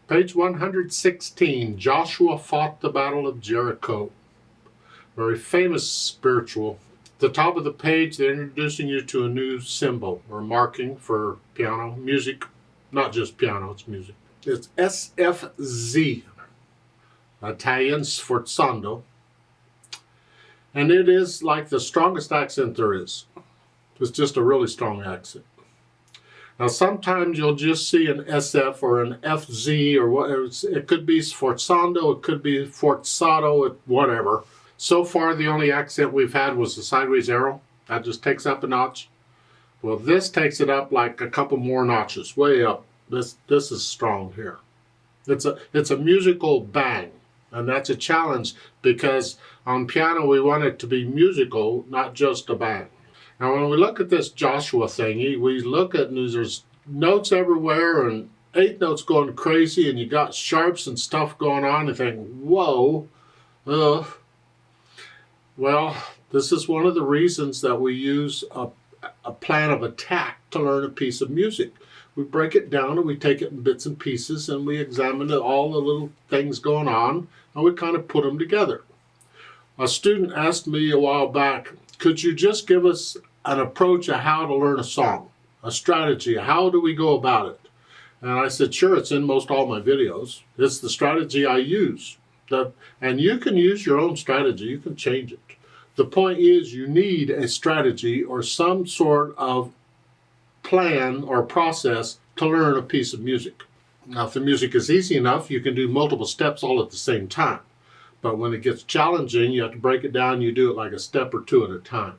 Page 116, Joshua fought the Battle of Jericho. Very famous spiritual. At the top of the page, they're introducing you to a new symbol or marking for piano, music, not just piano, it's music. It's SFZ, Italian sforzando, and it is like the strongest accent there is. It's just a really strong accent. Now sometimes you'll just see an SF or an FZ or whatever. It could be sforzando, it could be forzato, whatever. So far the only accent we've had was the sideways arrow. That just takes up a notch. Well, this takes it up like a couple more notches, way up. This is strong here. It's a musical bang, and that's a challenge because on piano we want it to be musical, not just a bang. Now when we look at this Joshua thingy, we look at and there's notes everywhere and 8 notes going crazy, and you got sharps and stuff going on, and think, whoa, well, this is one of the reasons that we use a plan of attack to learn a piece of music. We break it down and we take it in bits and pieces and we examine all the little things going on and we kind of put them together. A student asked me a while back, could you just give us an approach of how to learn a song, a strategy, how do we go about it? And I said, sure, it's in most all my videos. It's the strategy I use. And you can use your own strategy, you can change it. The point is you need a strategy or some sort of plan or process to learn a piece of music. Now if the music is easy enough, you can do multiple steps all at the same time. But when it gets challenging, you have to break it down, you do it like a step or two at a time.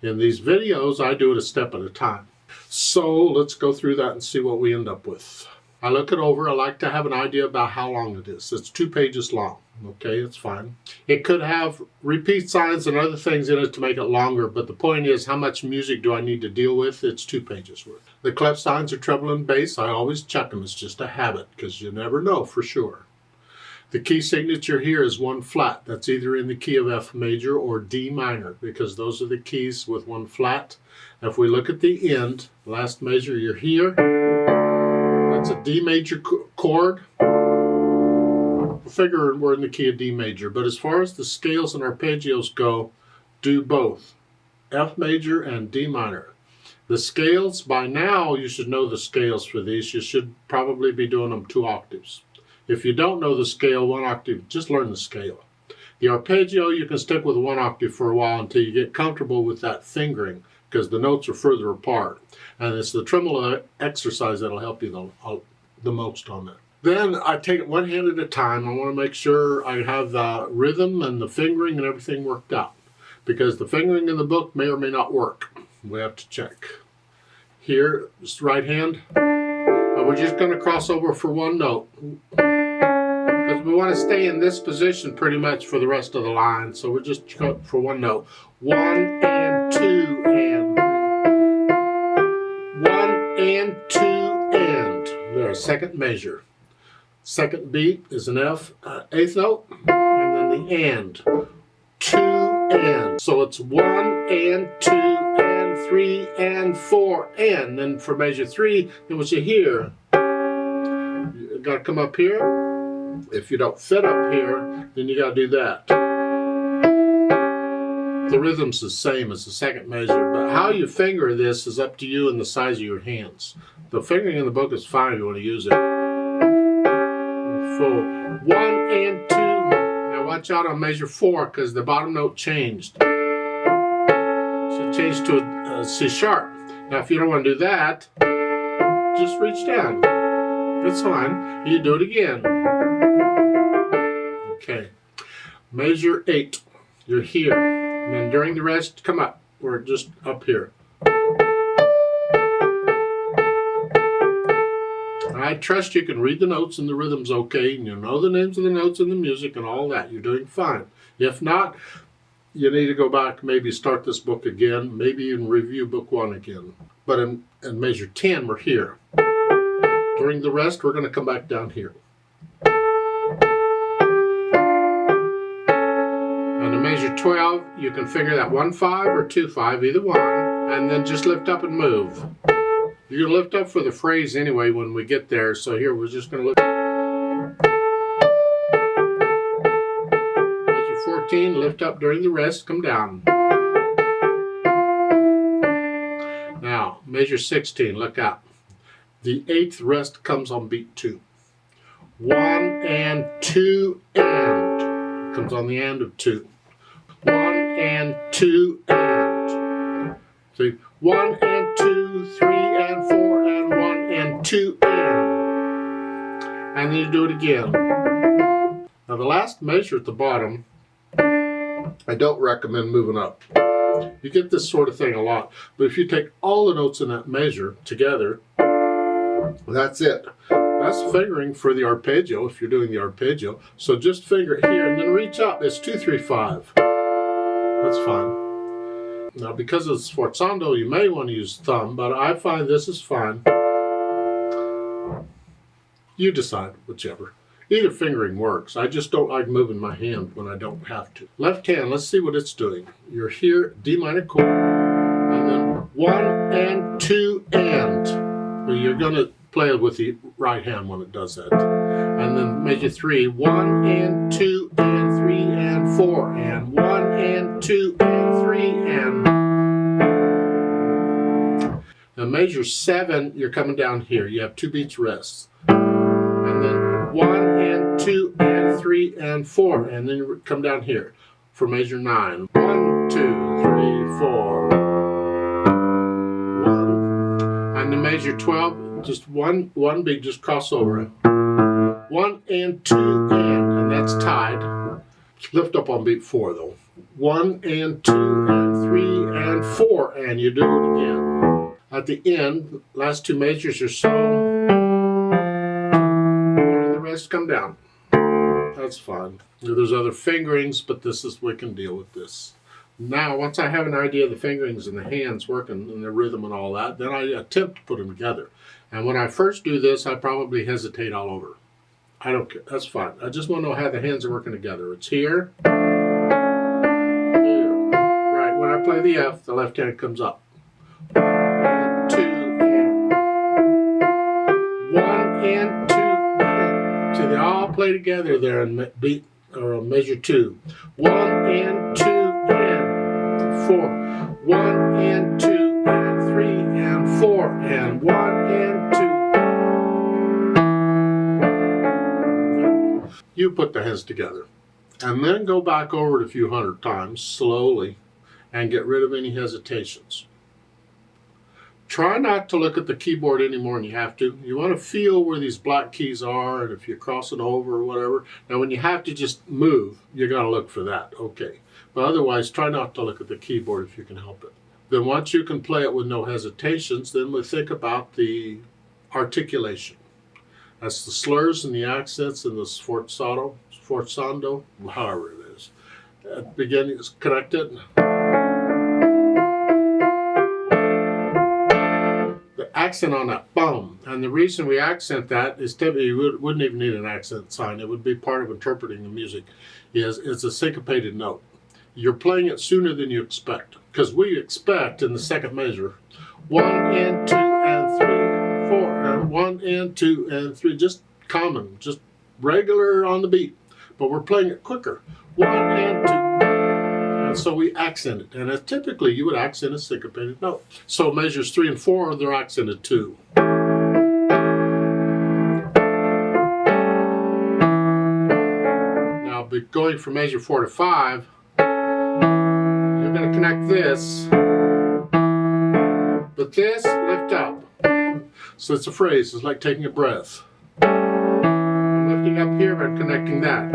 In these videos, I do it a step at a time. So let's go through that and see what we end up with. I look it over, I like to have an idea about how long it is. It's 2 pages long. Okay, it's fine. It could have repeat signs and other things in it to make it longer, but the point is, how much music do I need to deal with? It's 2 pages worth. The clef signs are treble and bass. I always check them. It's just a habit because you never know for sure. The key signature here is 1 flat. That's either in the key of F major or D minor because those are the keys with 1 flat. If we look at the end, last measure, you're here. That's a D major chord. Figure we're in the key of D major, but as far as the scales and arpeggios go, do both F major and D minor. The scales, by now you should know the scales for these. You should probably be doing them 2 octaves. If you don't know the scale, 1 octave, just learn the scale. The arpeggio, you can stick with 1 octave for a while until you get comfortable with that fingering because the notes are further apart. And it's the tremolo exercise that'll help you the most on that. Then I take it 1 hand at a time. I want to make sure I have the rhythm and the fingering and everything worked out. Because the fingering in the book may or may not work. We have to check. Here, it's right hand. And we're just going to cross over for 1 note. Because we want to stay in this position pretty much for the rest of the line. So we're just for 1 note. 1 and 2 and 1 and 2 and. There's 2nd measure. 2nd beat is an F, 8th note, and then the and. 2 and. So it's 1 and 2 and 3 and 4 and. Then for measure 3, then what you hear, you got to come up here. If you don't fit up here, then you got to do that. The rhythm's the same as the 2nd measure, but how you finger this is up to you and the size of your hands. The fingering in the book is fine if you want to use it. 1 and 2. Now watch out on measure 4 because the bottom note changed. So it changed to a C sharp. Now if you don't want to do that, just reach down. It's fine. You do it again. Okay. Measure 8. You're here. And then during the rest, come up. We're just up here. I trust you can read the notes and the rhythm's okay, and you know the names of the notes and the music and all that. You're doing fine. If not, you need to go back, maybe start this book again, maybe even review book 1 again. But in measure 10, we're here. During the rest, we're going to come back down here. And in measure 12, you can figure that 1-5 or 2-5, either one, and then just lift up and move. You're going to lift up for the phrase anyway when we get there, so here we're just going to lift. 14, lift up during the rest, come down. Now, measure 16, look out. The 8th rest comes on beat 2. 1 and 2 and. Comes on the and of 2. 1 and 2 and. See, 1 and 2, 3 and 4 and 1 and 2 and. And then you do it again. Now the last measure at the bottom, I don't recommend moving up. You get this sort of thing a lot. But if you take all the notes in that measure together, that's it. That's fingering for the arpeggio if you're doing the arpeggio. So just finger it here and then reach up. It's 2, 3, 5. That's fine. Now because it's sforzando, you may want to use thumb, but I find this is fine. You decide, whichever. Either fingering works. I just don't like moving my hand when I don't have to. Left hand, let's see what it's doing. You're here, D minor chord, and then 1 and 2 and. Well, you're going to play with the right hand when it does that. And then measure 3, 1 and 2 and 3 and 4 and 1 and 2 and 3 and. Now measure 7, you're coming down here. You have 2 beats rests. And then 1 and 2 and 3 and 4, and then you come down here for measure 9. 1, 2, 3, 4. 1. And then measure 12, just one beat, just cross over. 1 and 2 and that's tied. Lift up on beat 4 though. 1 and 2 and 3 and 4, and you do it again. At the end, last 2 measures or so. Come down. That's fine. There's other fingerings, but we can deal with this. Now, once I have an idea of the fingerings and the hands working and the rhythm and all that, then I attempt to put them together. And when I first do this, I probably hesitate all over. I don't care. That's fine. I just want to know how the hands are working together. It's here. Here. Right. When I play the F, the left hand comes up. 1 and 2 and 1 and 2. See, they all play together there in beat or measure 2. 1 and 2 and 4. 1 and 2 and 3 and 4 and 1 and 2. You put the hands together. And then go back over it a few hundred times slowly and get rid of any hesitations. Try not to look at the keyboard any more than you have to. You want to feel where these black keys are and if you're crossing over or whatever. Now when you have to just move, you got to look for that, okay. But otherwise, try not to look at the keyboard if you can help it. Then once you can play it with no hesitations, then we think about the articulation. That's the slurs and the accents and the sforzando, however it is. At the beginning, it's connected. Accent on that boom, and the reason we accent that is typically you wouldn't even need an accent sign. It would be part of interpreting the music. It's a syncopated note. You're playing it sooner than you expect, because we expect in the second measure 1 and 2 and 3, 4 and 1 and 2 and 3, just common, just regular on the beat. But we're playing it quicker. 1 and 2. And so we accent it, and typically you would accent a syncopated note. So measures 3 and 4, they're accented too. Now, going from measure 4 to 5, you're going to connect this, but this lift up. So it's a phrase. It's like taking a breath. I'm lifting up here, but connecting that.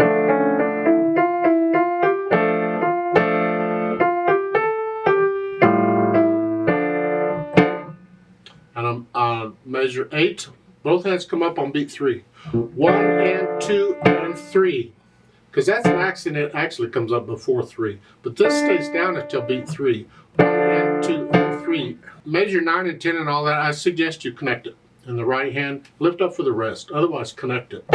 And I'm on measure 8. Both hands come up on beat 3. 1 and 2 and 3. Because that's an accent that actually comes up before 3. But this stays down until beat 3. 1 and 2 and 3. Measure 9 and 10 and all that, I suggest you connect it. In the right hand, lift up for the rest. Otherwise, connect it.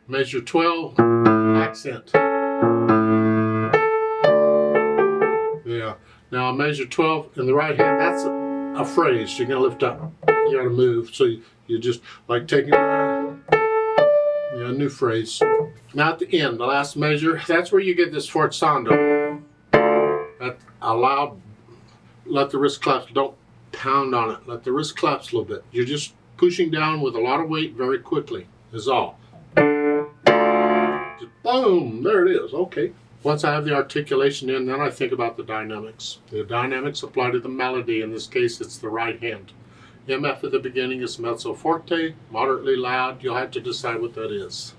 Measure 12, accent. Yeah. Now measure 12 in the right hand, that's a phrase. You're going to lift up. You gotta move. So you just like taking a new phrase. Now at the end, the last measure, that's where you get this forzando. That loud, let the wrist claps, don't pound on it. Let the wrist claps a little bit. You're just pushing down with a lot of weight very quickly, is all. Just boom, there it is, okay. Once I have the articulation in, then I think about the dynamics. The dynamics apply to the melody. In this case, it's the right hand. MF at the beginning is mezzo forte, moderately loud. You'll have to decide what that is.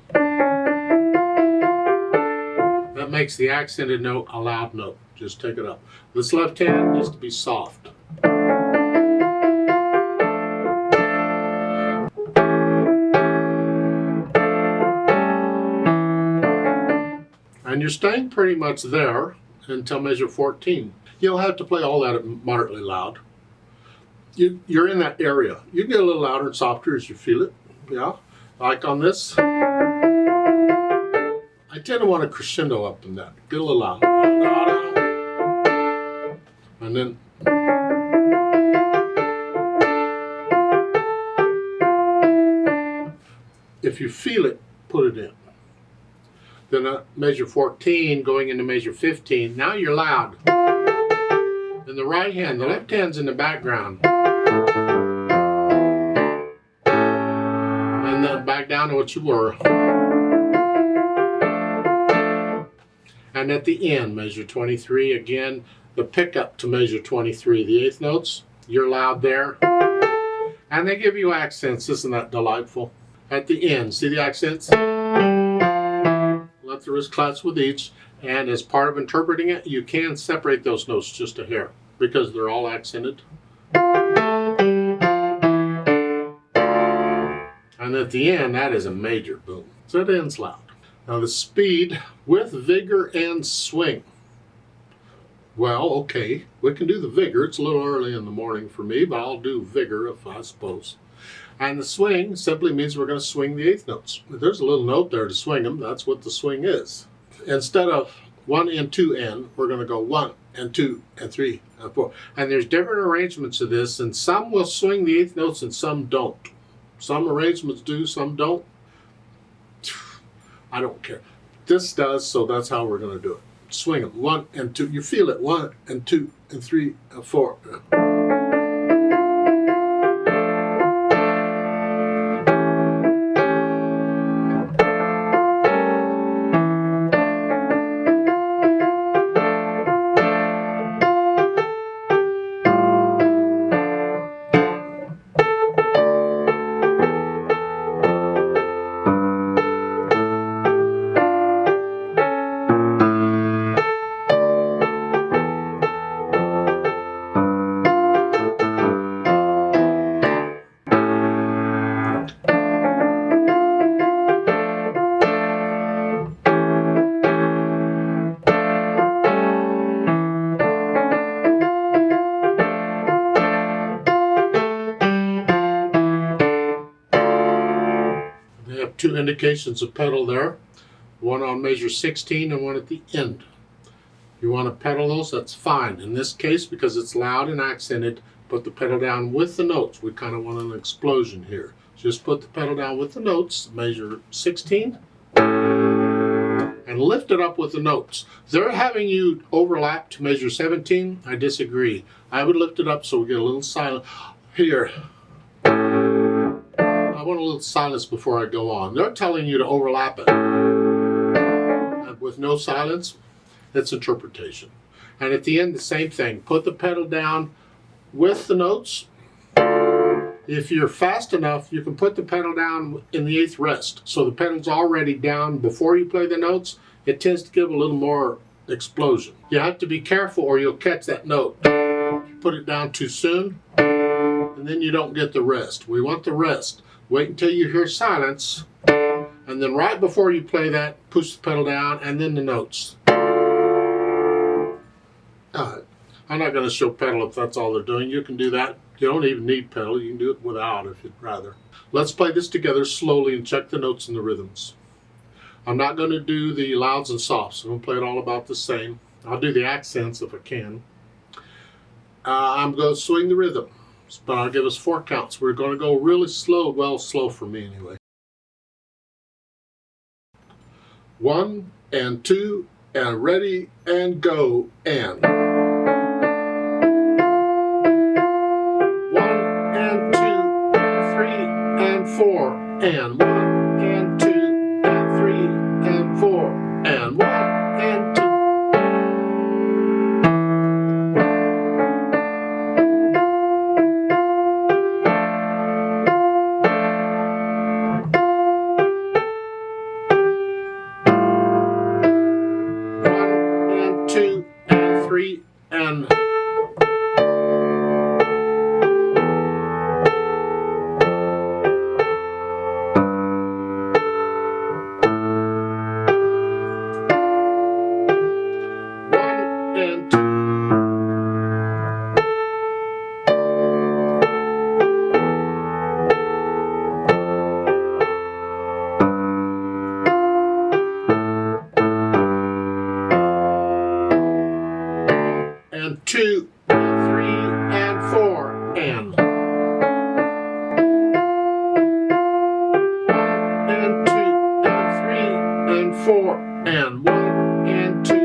That makes the accented note a loud note. Just take it up. This left hand needs to be soft. And you're staying pretty much there until measure 14. You'll have to play all that at moderately loud. You're in that area. You get a little louder and softer as you feel it. Yeah, like on this. I tend to want a crescendo up in that. Get a little loud. And then. If you feel it, put it in. Then measure 14 going into measure 15. Now you're loud. In the right hand, the left hand's in the background. And then back down to what you were. And at the end, measure 23, again, the pickup to measure 23, the eighth notes, you're loud there. And they give you accents, isn't that delightful? At the end, see the accents? Let the wrist claps with each, and as part of interpreting it, you can separate those notes just a hair, because they're all accented. And at the end, that is a major boom. So it ends loud. Now the speed with vigor and swing. Well, okay, we can do the vigor. It's a little early in the morning for me, but I'll do vigor if I suppose. And the swing simply means we're going to swing the eighth notes. There's a little note there to swing them. That's what the swing is. Instead of 1 and 2 and, we're going to go 1 and 2 and 3 and 4. And there's different arrangements of this, and some will swing the eighth notes and some don't. Some arrangements do, some don't. I don't care. This does, so that's how we're going to do it. Swing them 1 and 2. You feel it 1 and 2 and 3 and 4. Two indications of pedal there, one on measure 16 and one at the end. You want to pedal those, that's fine. In this case, because it's loud and accented, put the pedal down with the notes. We kind of want an explosion here. Just put the pedal down with the notes, measure 16, and lift it up with the notes. They're having you overlap to measure 17. I disagree. I would lift it up so we get a little silent. Here. I want a little silence before I go on. They're telling you to overlap it. And with no silence, it's interpretation. And at the end, the same thing. Put the pedal down with the notes. If you're fast enough, you can put the pedal down in the eighth rest. So the pedal's already down before you play the notes. It tends to give a little more explosion. You have to be careful or you'll catch that note. You put it down too soon, and then you don't get the rest. We want the rest. Wait until you hear silence, and then right before you play that, push the pedal down, and then the notes. I'm not going to show pedal if that's all they're doing. You can do that. You don't even need pedal. You can do it without if you'd rather. Let's play this together slowly and check the notes and the rhythms. I'm not going to do the louds and softs. I'm going to play it all about the same. I'll do the accents if I can. I'm going to swing the rhythm. but I'll give us 4 counts. We're going to go really slow, well, slow for me anyway. 1 and 2 and ready and go and 1 and 2 and 3 and 4 and 1 and 2 and 3 and 4 and 1 and 2. Two and 3 and 1 and 2. And 2 and 3 and 4 and 1 and 2 and 3 and 4 and 1 and 2